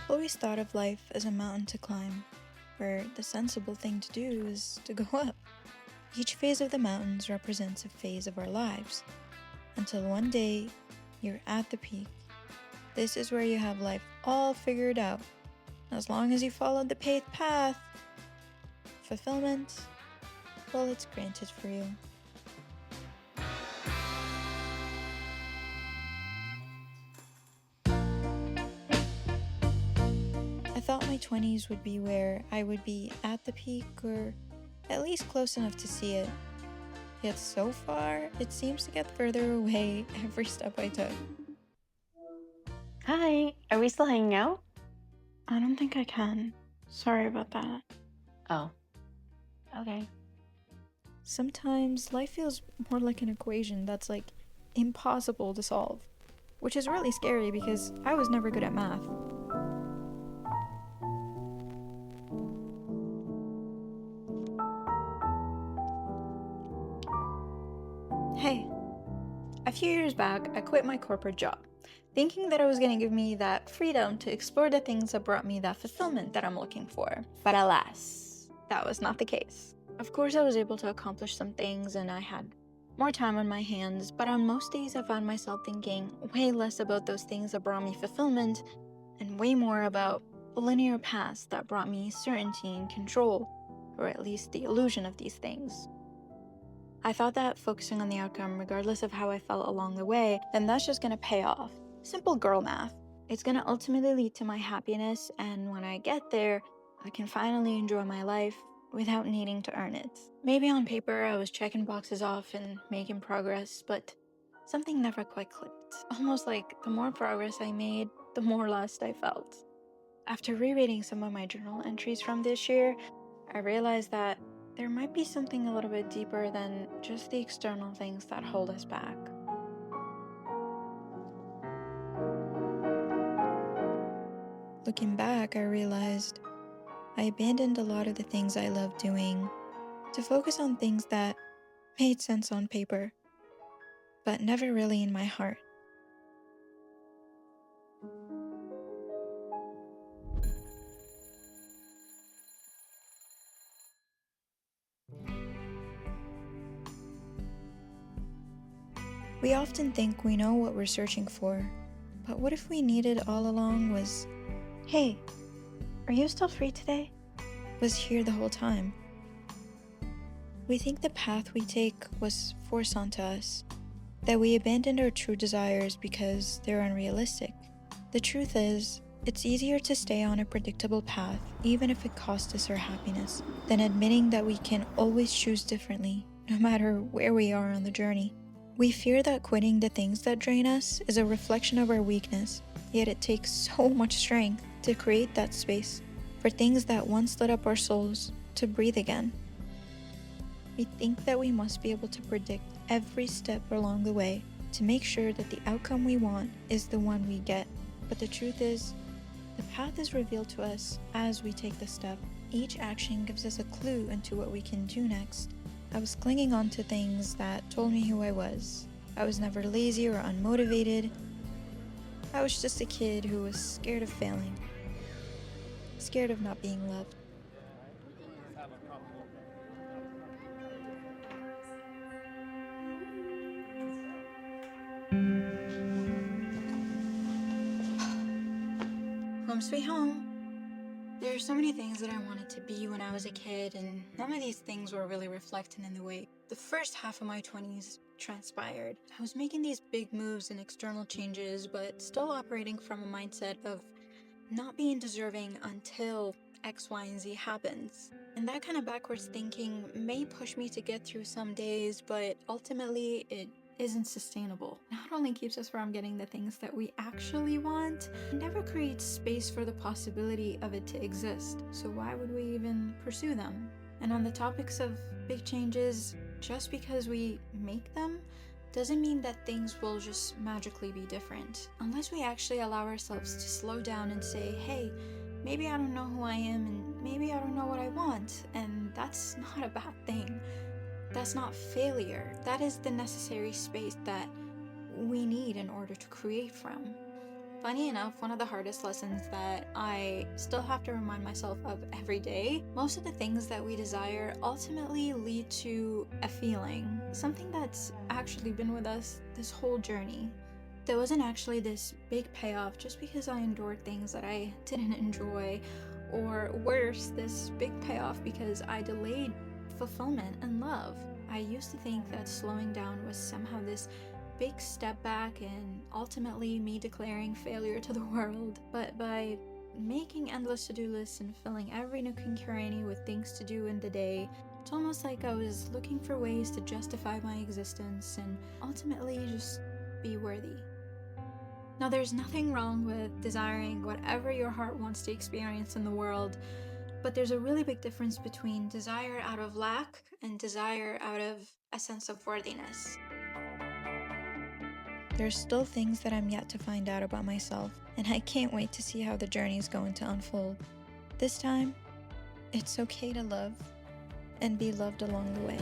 always thought of life as a mountain to climb, where the sensible thing to do is to go up. Each phase of the mountains represents a phase of our lives, until one day you're at the peak. This is where you have life all figured out. As long as you followed the paved path, fulfillment, well, it's granted for you. I thought my 20s would be where I would be at the peak or at least close enough to see it. Yet so far, it seems to get further away every step I took. Hi, are we still hanging out? I don't think I can. Sorry about that. Oh, okay. Sometimes life feels more like an equation that's like impossible to solve, which is really scary because I was never good at math. Hey, a few years back, I quit my corporate job, thinking that it was going to give me that freedom to explore the things that brought me that fulfillment that I'm looking for. But alas, that was not the case. Of course, I was able to accomplish some things and I had more time on my hands, but on most days I found myself thinking way less about those things that brought me fulfillment and way more about the linear paths that brought me certainty and control, or at least the illusion of these things. I thought that focusing on the outcome, regardless of how I felt along the way, then that's just gonna pay off. Simple girl math. It's gonna ultimately lead to my happiness, and when I get there, I can finally enjoy my life without needing to earn it. Maybe on paper I was checking boxes off and making progress, but something never quite clicked. Almost like the more progress I made, the more lost I felt. After rereading some of my journal entries from this year, I realized that there might be something a little bit deeper than just the external things that hold us back. Looking back, I realized I abandoned a lot of the things I loved doing to focus on things that made sense on paper, but never really in my heart. We often think we know what we're searching for, but what if we needed all along was, "Hey, are you still free today?" was here the whole time. We think the path we take was forced onto us, that we abandoned our true desires because they're unrealistic. The truth is, it's easier to stay on a predictable path, even if it costs us our happiness, than admitting that we can always choose differently, no matter where we are on the journey. We fear that quitting the things that drain us is a reflection of our weakness, yet it takes so much strength to create that space for things that once lit up our souls to breathe again. We think that we must be able to predict every step along the way to make sure that the outcome we want is the one we get. But the truth is, the path is revealed to us as we take the step. Each action gives us a clue into what we can do next. I was clinging on to things that told me who I was. I was never lazy or unmotivated. I was just a kid who was scared of failing, scared of not being loved. Home sweet home. There are so many things that I wanted to be when I was a kid, and none of these things were really reflected in the way the first half of my 20s transpired. I was making these big moves and external changes, but still operating from a mindset of not being deserving until X, Y, and Z happens. And that kind of backwards thinking may push me to get through some days, but ultimately it isn't sustainable. Not only keeps us from getting the things that we actually want, it never creates space for the possibility of it to exist. So why would we even pursue them? And on the topics of big changes, just because we make them doesn't mean that things will just magically be different. Unless we actually allow ourselves to slow down and say, hey, maybe I don't know who I am and maybe I don't know what I want, and that's not a bad thing. That's not failure. That is the necessary space that we need in order to create from. Funny enough, one of the hardest lessons that I still have to remind myself of every day, most of the things that we desire ultimately lead to a feeling, something that's actually been with us this whole journey. There wasn't actually this big payoff just because I endured things that I didn't enjoy, or worse, this big payoff because I delayed fulfillment and love. I used to think that slowing down was somehow this big step back and ultimately me declaring failure to the world. But by making endless to-do lists and filling every nook and cranny with things to do in the day, it's almost like I was looking for ways to justify my existence and ultimately just be worthy. Now, there's nothing wrong with desiring whatever your heart wants to experience in the world, but there's a really big difference between desire out of lack and desire out of a sense of worthiness. There's still things that I'm yet to find out about myself, and I can't wait to see how the journey is going to unfold. This time, it's okay to love and be loved along the way.